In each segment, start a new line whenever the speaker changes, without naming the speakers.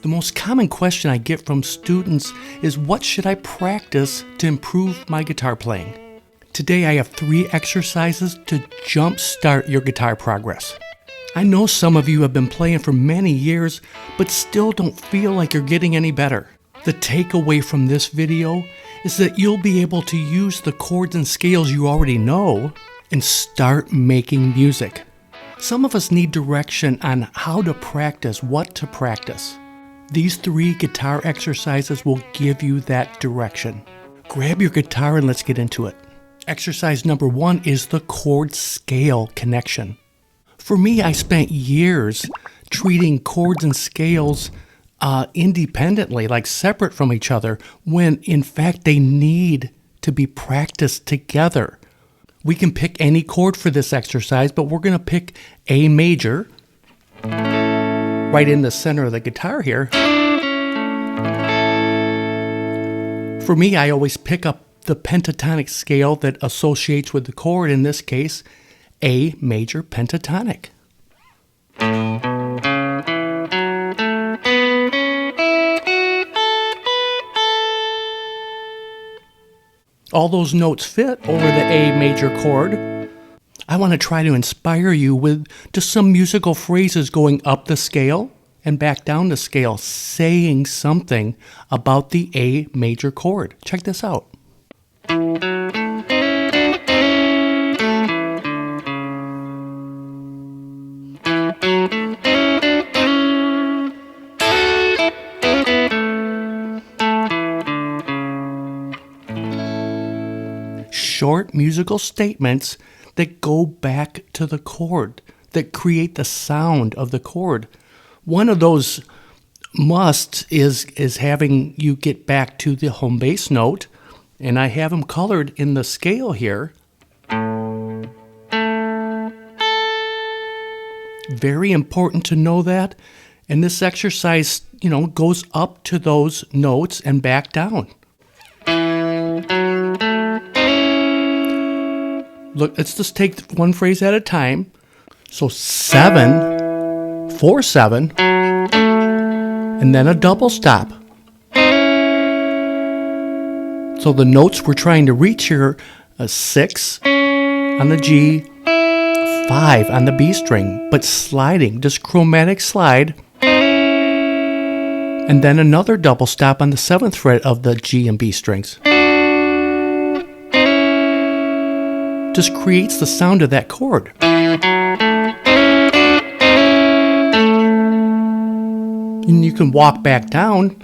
The most common question I get from students is, what should I practice to improve my guitar playing? Today I have 3 exercises to jumpstart your guitar progress. I know some of you have been playing for many years, but still don't feel like you're getting any better. The takeaway from this video is that you'll be able to use the chords and scales you already know and start making music. Some of us need direction on how to practice, what to practice. These 3 guitar exercises will give you that direction. Grab your guitar and let's get into it. Exercise number 1 is the chord scale connection. For me, I spent years treating chords and scales independently, like separate from each other, when in fact they need to be practiced together. We can pick any chord for this exercise, but we're going to pick A major, right in the center of the guitar here. For me, I always pick up the pentatonic scale that associates with the chord, in this case, A major pentatonic. All those notes fit over the A major chord. I want to try to inspire you with just some musical phrases going up the scale and back down the scale, saying something about the A major chord. Check this out. Short musical statements that go back to the chord, that create the sound of the chord. One of those musts is having you get back to the home bass note, and I have them colored in the scale here. Very important to know that. And this exercise, goes up to those notes and back down. Look, let's just take one phrase at a time. So 7, 4, 7, and then a double stop. So the notes we're trying to reach here are 6 on the G, 5 on the B string, but sliding, just chromatic slide. And then another double stop on the 7th fret of the G and B strings. Just creates the sound of that chord. And you can walk back down.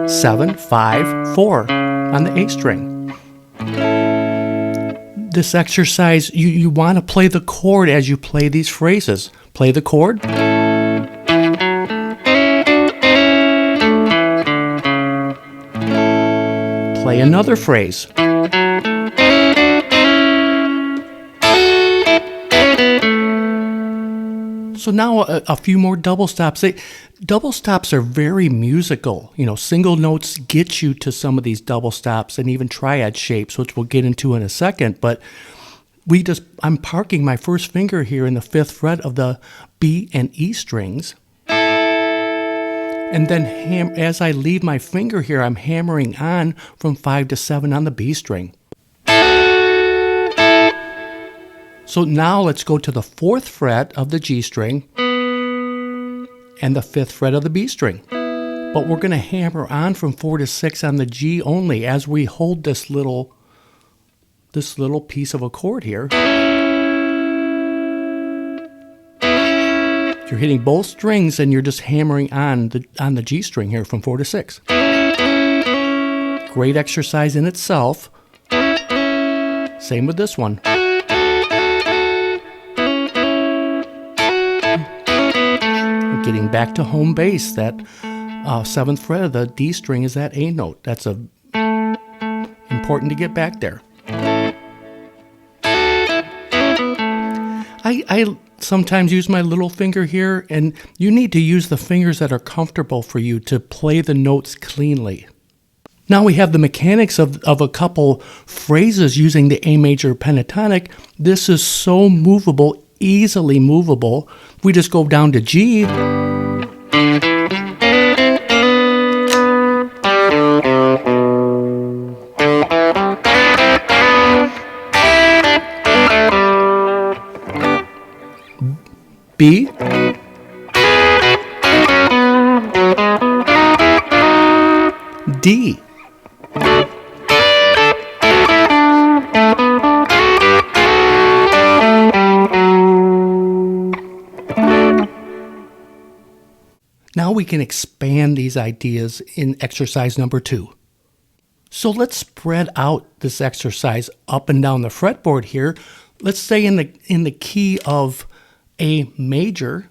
7, 5, 4 on the A string. This exercise, you want to play the chord as you play these phrases. Play the chord. Play another phrase. So now a few more double stops. Double stops are very musical. Single notes get you to some of these double stops and even triad shapes, which we'll get into in a second. But I'm parking my first finger here in the 5th fret of the B and E strings. And then as I leave my finger here, I'm hammering on from 5 to 7 on the B string. So now let's go to the 4th fret of the G string and the 5th fret of the B string. But we're going to hammer on from 4 to 6 on the G only as we hold this little piece of a chord here. You're hitting both strings and you're just hammering on the G string here from 4 to 6. Great exercise in itself. Same with this one. Getting back to home bass, that 7th fret of the D string is that A note. That's important to get back there. I sometimes use my little finger here, and you need to use the fingers that are comfortable for you to play the notes cleanly. Now we have the mechanics of a couple phrases using the A major pentatonic. This is so movable easily movable. We just go down to G. B. D. Now we can expand these ideas in exercise number 2. So let's spread out this exercise up and down the fretboard here. Let's say in the key of A major.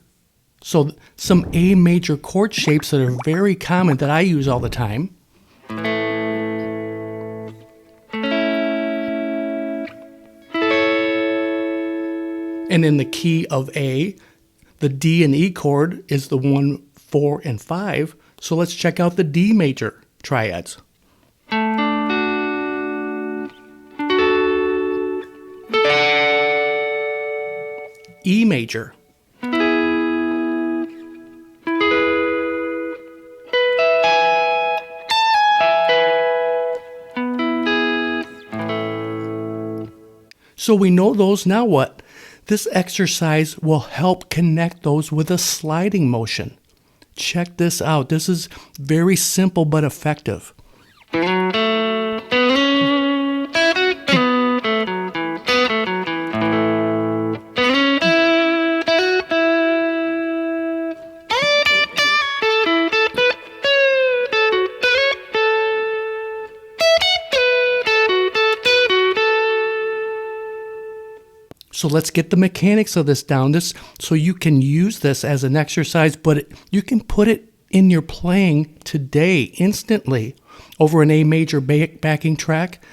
So some A major chord shapes that are very common that I use all the time. And in the key of A, the D and E chord is the 1, 4, and 5. So let's check out the D major triads. E major. So we know those. Now what? This exercise will help connect those with a sliding motion. Check this out. This is very simple but effective. So let's get the mechanics of this down, so you can use this as an exercise, but you can put it in your playing today, instantly, over an A major backing track,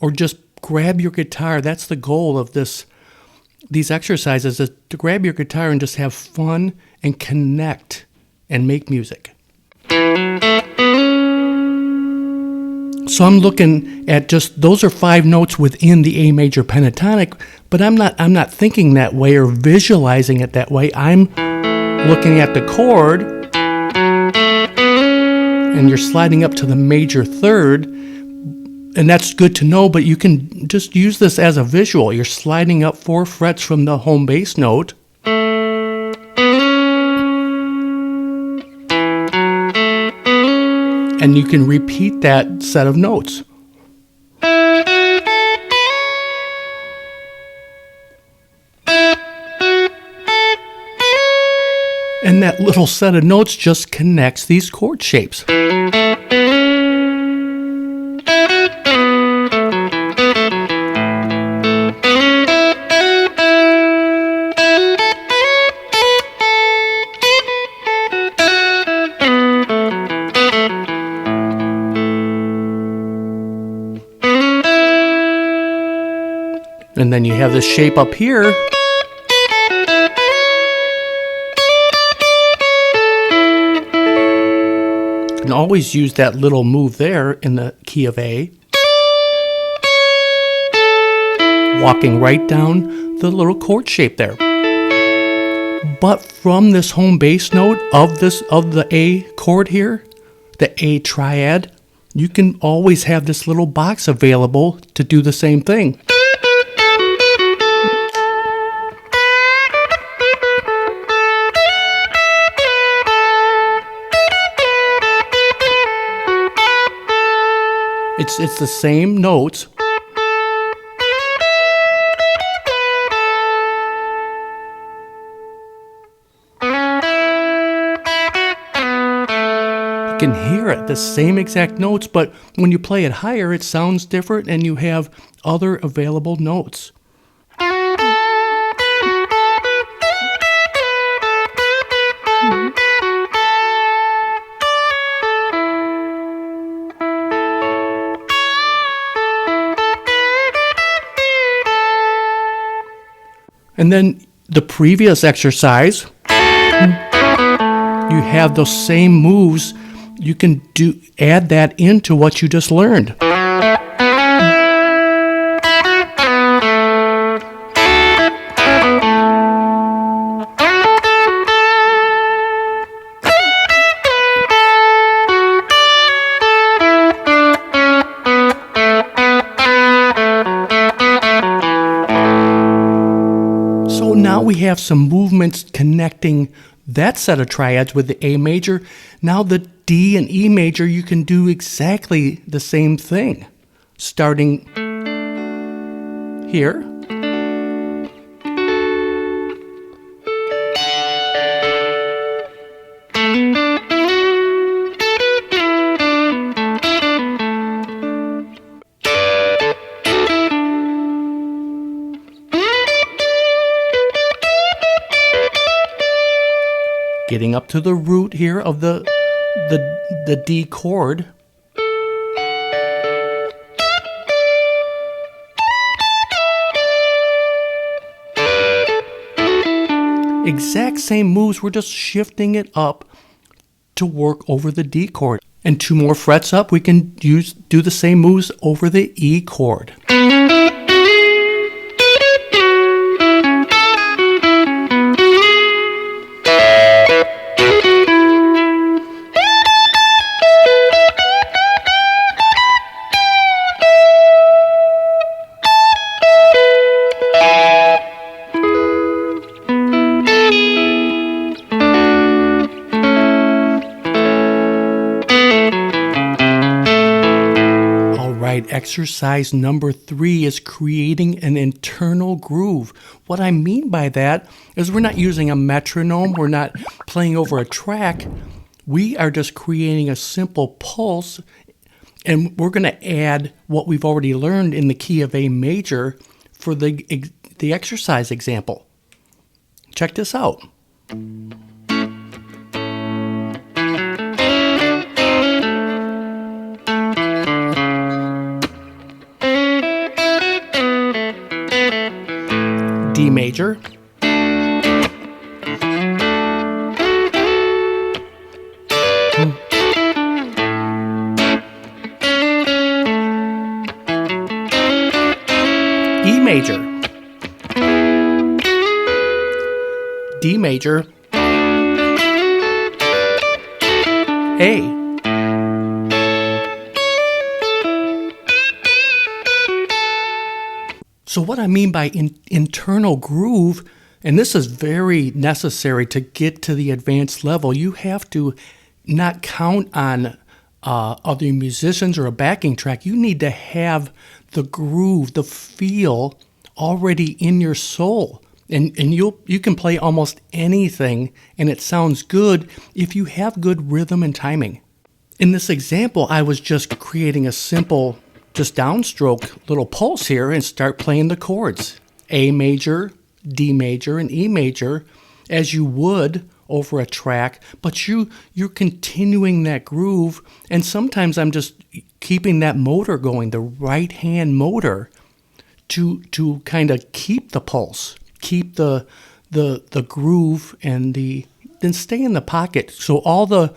or just grab your guitar. That's the goal of these exercises, is to grab your guitar and just have fun and connect and make music. So I'm looking at just, those are 5 notes within the A major pentatonic, but I'm not thinking that way or visualizing it that way. I'm looking at the chord, and you're sliding up to the major third, and that's good to know, but you can just use this as a visual. You're sliding up 4 frets from the home bass note, and you can repeat that set of notes. And that little set of notes just connects these chord shapes. And then you have this shape up here. You can always use that little move there in the key of A. Walking right down the little chord shape there. But from this home bass note of the A chord here, the A triad, you can always have this little box available to do the same thing. It's the same notes. You can hear it, the same exact notes, but when you play it higher, it sounds different and you have other available notes. And then the previous exercise, you have those same moves. You can add that into what you just learned. we have some movements connecting that set of triads with the A major. Now the D and E major, you can do exactly the same thing. Starting here. Getting up to the root here of the D chord. Exact same moves, we're just shifting it up to work over the D chord. And 2 more frets up, we can do the same moves over the E chord. Exercise number 3 is creating an internal groove. What I mean by that is we're not using a metronome, we're not playing over a track. We are just creating a simple pulse, and we're going to add what we've already learned in the key of A major for the exercise example. Check this out. D major, E major, D major, A. So what I mean by internal groove, and this is very necessary to get to the advanced level, you have to not count on other musicians or a backing track. You need to have the groove, the feel already in your soul. And you can play almost anything and it sounds good if you have good rhythm and timing. In this example, I was just creating a simple just downstroke little pulse here and start playing the chords. A major, D major, and E major as you would over a track, but you're continuing that groove, and sometimes I'm just keeping that motor going, the right hand motor, to kind of keep the pulse, keep the groove, and then stay in the pocket. So all the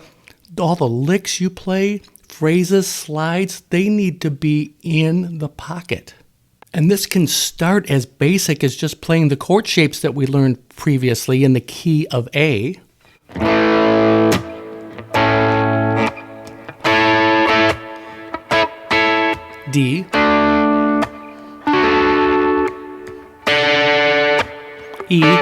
licks you play, phrases, slides, they need to be in the pocket. And this can start as basic as just playing the chord shapes that we learned previously in the key of A. D. E.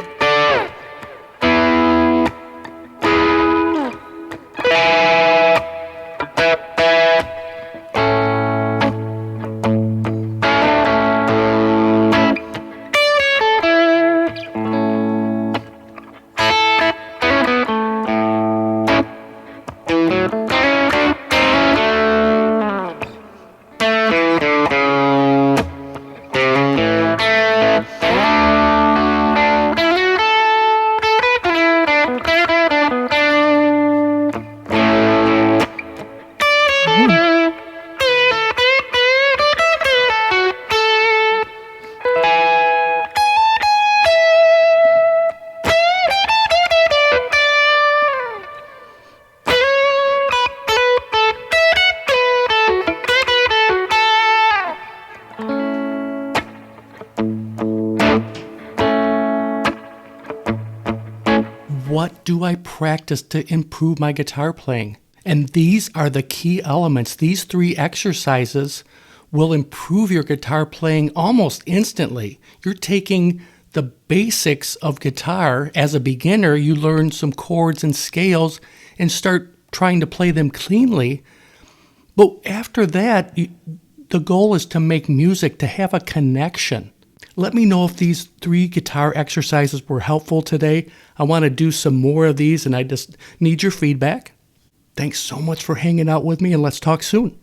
What do I practice to improve my guitar playing? And these are the key elements. These 3 exercises will improve your guitar playing almost instantly. You're taking the basics of guitar. As a beginner, you learn some chords and scales and start trying to play them cleanly. But after that, the goal is to make music, to have a connection. Let me know if these 3 guitar exercises were helpful today. I want to do some more of these, and I just need your feedback. Thanks so much for hanging out with me, and let's talk soon.